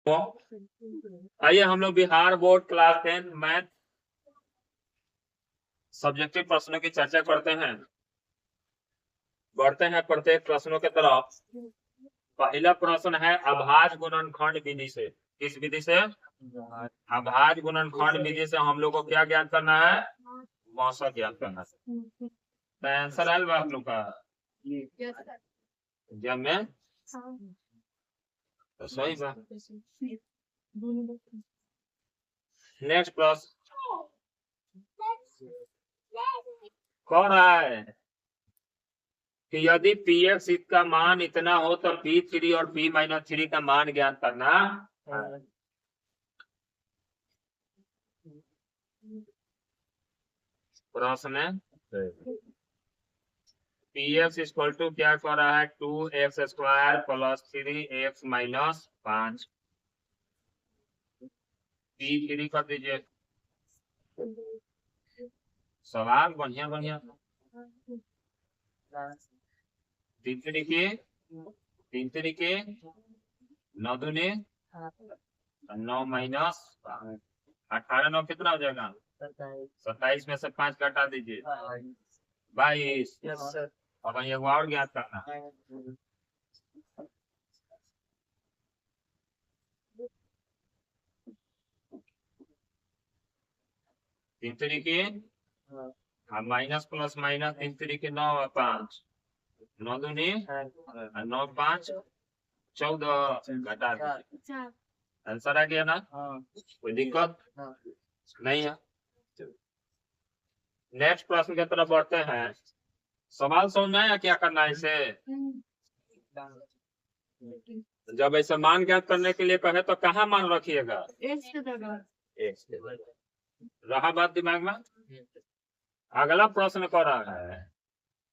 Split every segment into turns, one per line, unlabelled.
आइए हम लोग Bihar board class 10 math subjective प्रश्नों की चर्चा करते हैं। बढ़ते हैं प्रत्येक प्रश्नों के तरफ। पहला प्रश्न है अभाज्य गुणनखंड विधि से। किस विधि से? अभाज्य गुणनखंड विधि से हम लोग को क्या ज्ञात करना है? मौसा ज्ञात करना है। तो आंसर आयल बा आप लोग का जब में तो सही बा। नेक्स्ट प्रश्न कह रहा है कि यदि px का मान इतना हो तो p3 और p-3 का मान ज्ञात करना। प्रश्न px इक्वल टू क्या कर रहा है? 2x² plus 3x minus 5। p3 कर दीजिए। सवाल बढ़िया बढ़िया। 3 के 9 दूनी 9 माइनस 18 9 कितना हो जाएगा? 27 में से 5 घटा दीजिए 22। अब एक और ज्ञात करना। 3 के माइनस प्लस माइनस 3 के 9 और 5 9 दूनी 9 5 14 घटा दीजिए। आंसर आ गया ना? कोई दिक्कत नहीं है। नेक्स्ट प्रश्न की तरफ बढ़ते हैं। सवाल समझ में आया क्या करना है इसे? जब ऐसे मान ज्ञात करने के लिए कहे तो कहाँ मान रखिएगा? रहा बात दिमाग में। अगला प्रश्न कर रहा है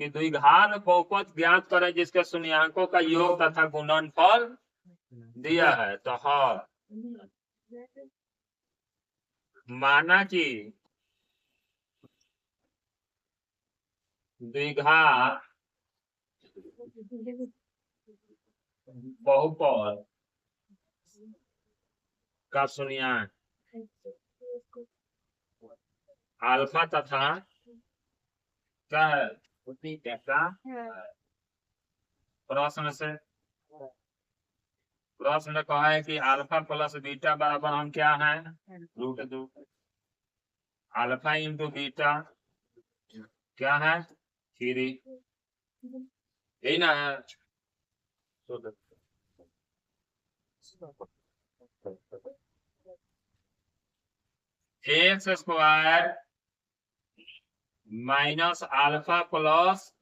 कि द्विघात बहुपद ज्ञात करें जिसके शून्याङ्कों का योग तथा गुणनफल दिया है। तो हाँ माना कि द्विघात बहुपद का शून्याङ्क अल्फा तथा क्या है? प्रश्न कहा है कि अल्फा प्लस बीटा बराबर हम क्या है? √2। अल्फा इंटू बीटा क्या है? 3। यही ना है? x² माइनस अल्फा प्लस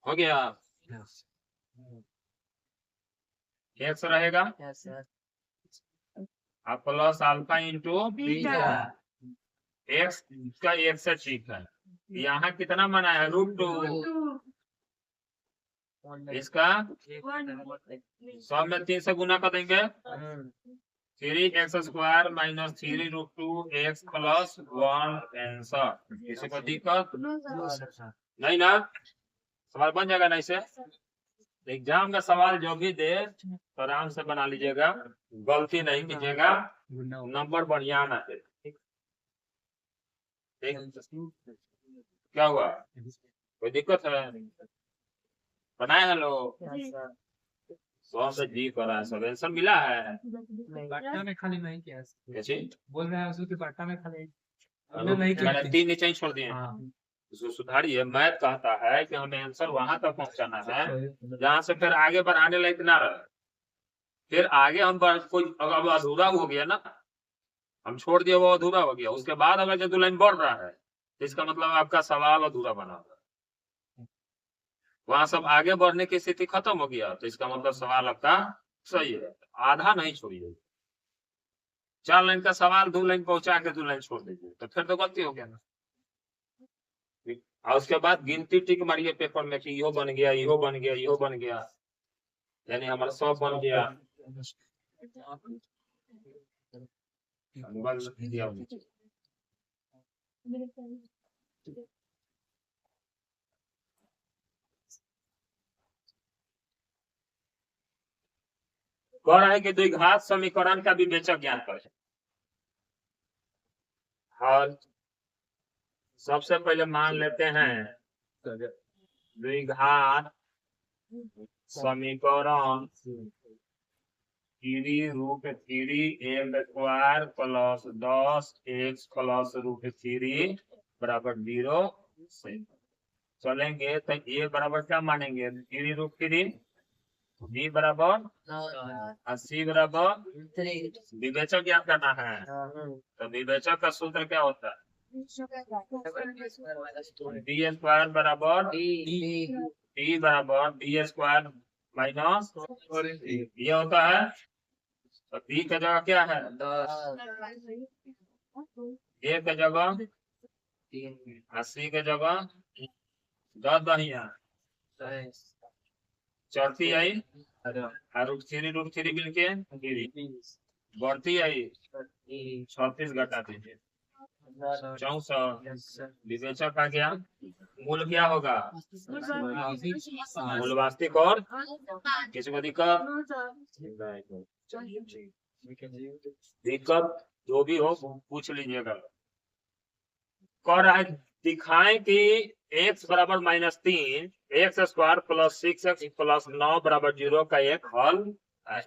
हो गया। x रहेगा अब plus alpha into beta. x का 1 से ठीक है। यहाँ कितना मना है? √2। इसका 100 में 3 से गुना कर देंगे। 3x² minus 3√2 x plus 1 answer. किसी को दिक्कत नहीं ना? सवाल बन जाएगा ना इसे? एग्जाम का सवाल जो भी दे तो आराम से बना लीजिएगा, गलती नहीं कीजिएगा, नंबर बढ़िया आना है। क्या हुआ? कोई दिक्कत है? बनाए हैं लोग? 100 से जी कर रहा है। सब आंसर मिला है?
पट्टा में खाली नहीं किया।
कैसे
बोल रहे हैं उसके पट्टा में खाली
नहीं किया? 3 नीचे ही छोड़ दिए। इसको सुधारिए। मैथ कहता है कि हमें आंसर वहां तक पहुंचाना है जहां से फिर आगे बढ़ाने लायक ना रहे। फिर आगे हम कोई अब अधूरा हो गया ना, हम छोड़ दिए, वो अधूरा हो गया। उसके बाद अगर जो लाइन बढ़ रहा है तो इसका मतलब आपका सवाल अधूरा बना हुआ है। वहां सब आगे बढ़ने की स्थिति खत्म हो गया तो इसका मतलब सवाल आपका सही है। आधा नहीं छोड़िए। 4 लाइन का सवाल 2 लाइन पहुंचा के 2 लाइन छोड़ दीजिए तो फिर तो गलती हो गया ना। और उसके बाद गिनती टिक मारिए पेपर में कि यो बन गया, यो बन गया, यो बन गया, यानी हमारा 100 बन गया। कह रहा है कि द्विघात समीकरण का विवेचक ज्ञात करें। हल सबसे पहले मान लेते हैं द्विघात समीकरण 3√3 प्लस 10x प्लस √3 बराबर 0 से चलेंगे तो ये बराबर क्या मानेंगे 3√3 b बराबर और c बराबर विवेचक ज्ञात करना है। तो विवेचक का सूत्र क्या होता है b स्क्वायर बराबर t बराबर b स्क्वायर माइनस ये होता है। तो b का जगह क्या है 10 a का जगह और c का जगह 10 दहिया चौथी आई √3 मिलके बढ़ती आई 36 घटा दीजिए 64 विवेचक का क्या मूल क्या होगा मूल वास्तविक और किसी को दिक्कत जो भी हो पूछ लीजिएगा। कह रहा है दिखाएं कि x बराबर -3 x square plus 6x plus 9 बराबर 0 का एक हल है।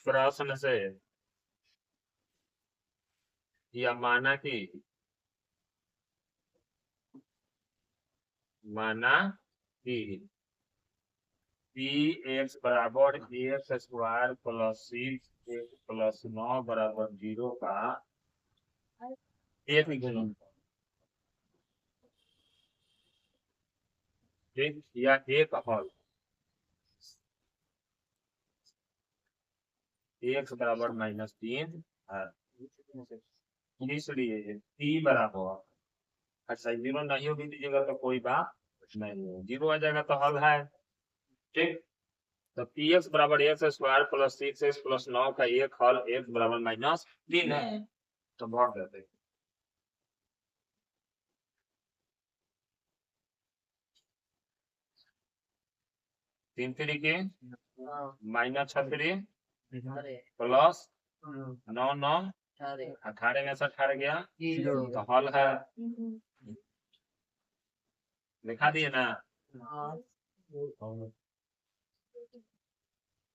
प्रश्न से या माना कि x बराबर x square plus 6x plus 9 बराबर 0 का एक गुणन ठीक या एक हल x बराबर -3 है इसलिए t बराबर अच्छा 0 नहीं भी दीजिएगा तो कोई बात नहीं 0 आ जाएगा तो हल है ठीक। तो px बराबर x square plus 6x plus 9 का एक हल x बराबर -3 है तो भर देते 3 तरीके -36 प्लस 9 9 18 में से 18 गया तो हल है दिखा दिए ना।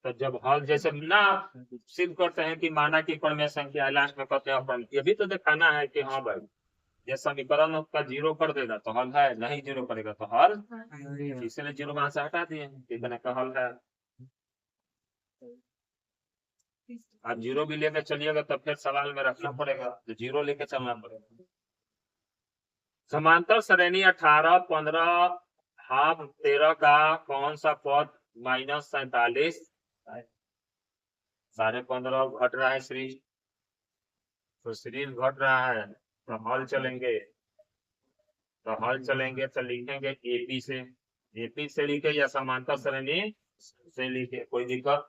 तो जब हल जैसे ना सिद्ध करते हैं कि माना कि प्रमेय संख्या लास्ट में कहते हैं ये भी तो दिखाना है कि हाँ भाई ये समीकरण का 0 कर देगा तो हल है नहीं 0 करेगा तो हल इसलिए 0 वहां से हटा दिए कितने का हल है। आप 0 भी लेकर चलिएगा तो फिर सवाल में रखना पड़ेगा तो 0 लेकर चलना पड़ेगा। समांतर श्रेणी 18 15 हाफ 13 का कौन सा पद -47 15.5 घट रहा है सीरीज तो सीरीज घट रहा है तो हल चलेंगे तो लिखेंगे एपी से लिखे या समांतर श्रेणी से लिखे कोई दिक्कत।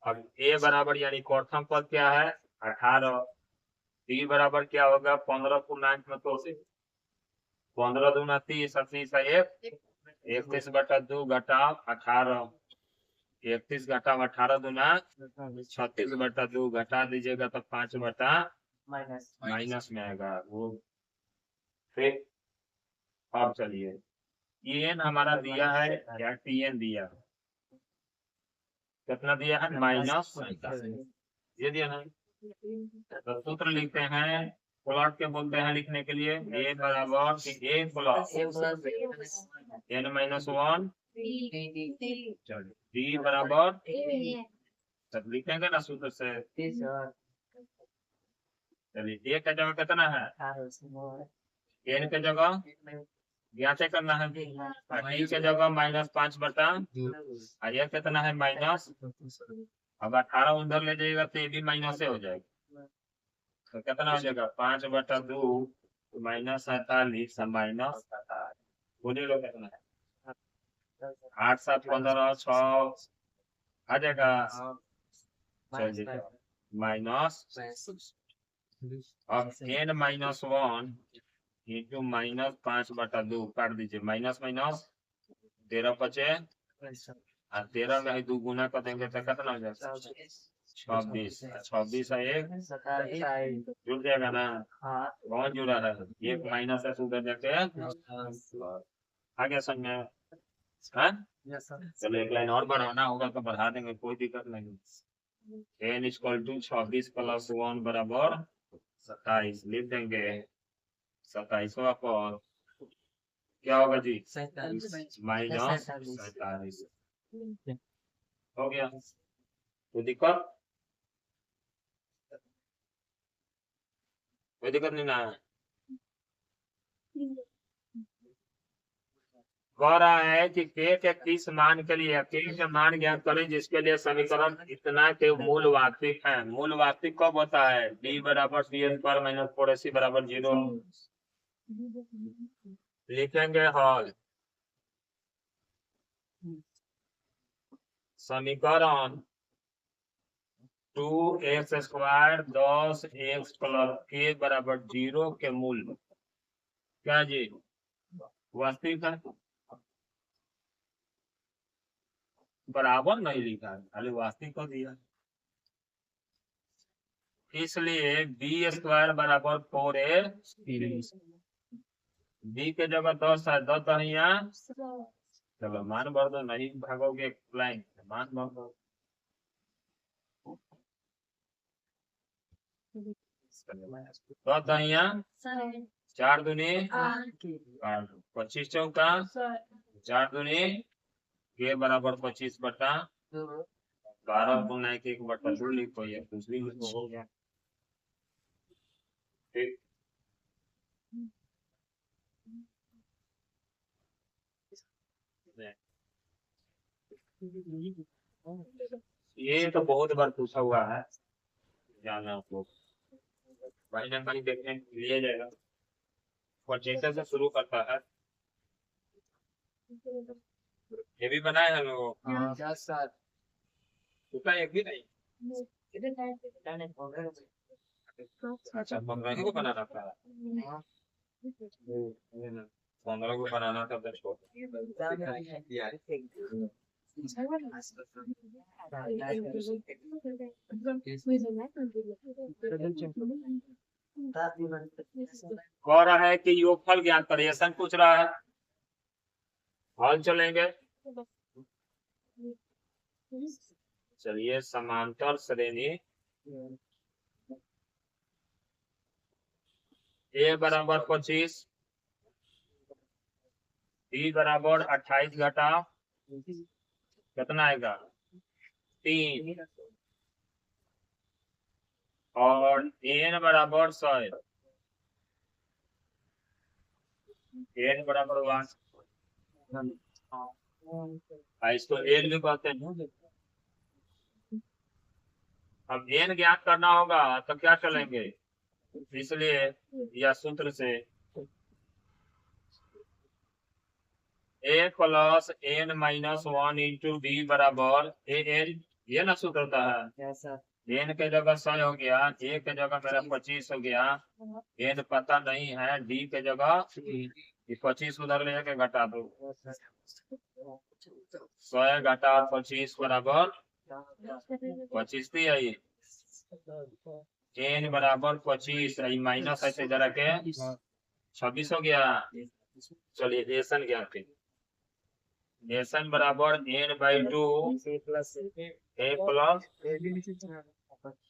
अब ए बराबर यानी प्रथम पद क्या है 18 डी बराबर क्या होगा 15 पूर्णांक में तो 15 दूना 30 30 31 बटा 2 घटा 18 31 घटा 18 दूना 36 बटा 2 घटा दीजिएगा तो 5 बटा माइनस में आएगा वो फिर। अब चलिए टीएन हमारा दिया है या टीएन दिया कितना दिया है -47 ये दिया ना। तो सूत्र लिखते हैं प्लॉट के बोलते हैं लिखने के लिए ए बराबर ए प्लस n-1 डी बराबर सब लिखेंगे ना सूत्र से। चलिए ए का जगह कितना है n के जगह ज्ञात करना है डी के जगह -5 बटा और ये कितना है माइनस अब 18 उधर ले जाएगा तो ये भी माइनस से हो जाएगा तो कितना हो जाएगा 5 बटा 2 -47 माइनस बोलिए लोग कितना है 8 7 15 6 आ जाएगा माइनस अब n-1 इंटू -5/2 काट दीजिए, माइनस माइनस 13 बचे, और 13 में 2 गुना कर देंगे तो कितना हो जाएगा? 26। 26 है, एक जुड़ जाएगा ना? कौन जुड़ा है? एक माइनस है, उधर जाके आ गया समझ में? हाँ? चलो एक लाइन और बढ़ाना होगा तो बढ़ा देंगे, कोई दिक्कत नहीं। n = 26 + 1 बराबर 27 लिख देंगे। 27वां पर क्या होगा जी? -47 हो गया। कोई दिक्कत? कोई दिक्कत नहीं ना? कह रहा है कि k के किस मान के लिए k के मान ज्ञात करें जिसके लिए समीकरण इतना के मूल वास्तविक है। मूल वास्तविक कब होता है? d बराबर cs पर -4ac बराबर 0। लिखेंगे हल। समीकरण 2x² 10x + k बराबर 0 के मूल क्या जी? वास्तविक है। बराबर नहीं लिखा है, खाली वास्तविक को दिया। इसलिए b² बराबर 4a, b के जगह 10 है, 10 दहिया चलो मान भर दो, नहीं भागोगे लाइन मान भर दो। 10 दहिया 4 दूनी 25 चौका 4 दूनी के बराबर 25/12 गुना 1/2 लिखो, या कुछ भी लिखो, हो गया। ठीक, ये तो बहुत बार पूछा हुआ है, जाना आपको भाई ने कहीं देखने लिया जाएगा। परचेसर से शुरू करता है, ये भी बनाए हैं लोगों। उसका एक भी नहीं। अच्छा 15 को बनाना था, 15 को बनाना था तो छोड़। कह रहा है कि योगफल ज्ञात करिए, सन पूछ रहा है। हल चलेंगे, चलिए समांतर श्रेणी a बराबर 25, b बराबर 28 घटा कितना आएगा? 3, और n बराबर 100, n बराबर 1, इसको n भी कहते हैं। अब n ज्ञात करना होगा तो क्या चलेंगे? इसलिए यह सूत्र से a + n-1 × d बराबर an, ये ना सूत्र होता है। n के जगह 100 हो गया, a के जगह मेरा 25 हो गया, n पता नहीं है, d के जगह 25 उधर लेके घटा दो, 100 घटा 25 बराबर 25 थी आई। n बराबर 25 माइनस ऐसे जरा के 26 हो गया। चलिए एसन क्या थे? एसन बराबर n/2 a प्लस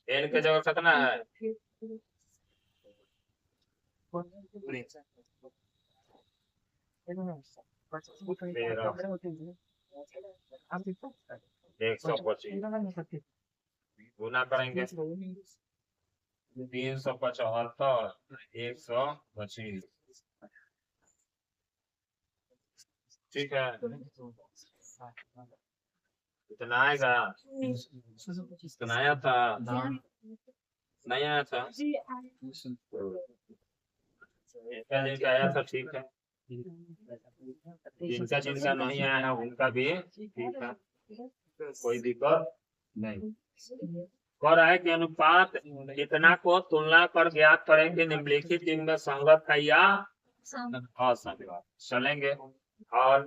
n के जगह कितना है? एक 125 गुना करेंगे 375 125, ठीक है। इतना आएगा, इतना आया था, नहीं आया था, जिनका आया था ठीक है, जिनका नहीं आया है उनका भी ठीक है, कोई दिक्कत नहीं। कह रहा है कि अनुपात इतना को तुलना कर ज्ञात करें कि निम्नलिखित में संगत है या असंगत चलेंगे। और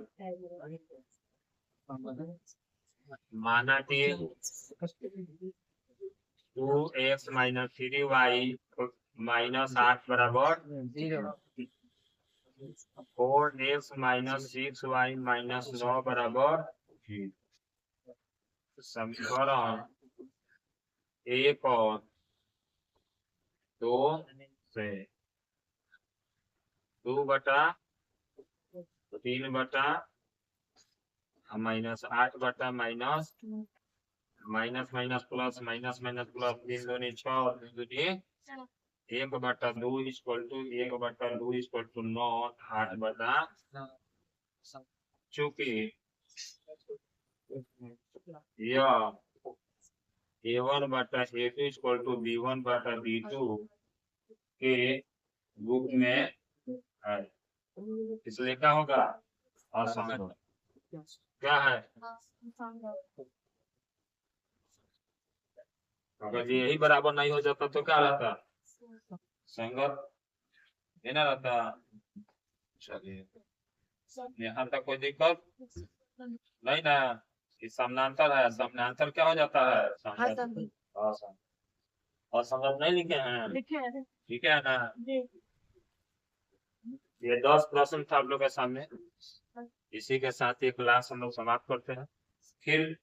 माना कि 2x माइनस 3y माइनस 8 बराबर 4x माइनस 6y माइनस 9 बराबर समीकरण 1 और 2 से 2/3 बटा minus 8 minus minus minus plus minus minus plus 3 दूनी 6 और 2 दूनी 1/2 इक्वल टू 1/2 इक्वल टू 9 8 चूंकि यह A1/A2 इक्वल टू B1/B2 के रूप में है, इसलिए क्या होगा असंगत। क्या है अगर यही बराबर नहीं हो जाता तो क्या रहता संगत ना रहता। चलिए यहाँ तक कोई दिक्कत नहीं ना। इस समानांतर है, समानांतर क्या हो जाता है असंगत। असंगत नहीं लिखे हैं ठीक है ना। ये 10 प्रश्न था आप लोग के सामने। इसी के साथ एक क्लास हम लोग समाप्त करते हैं। फिर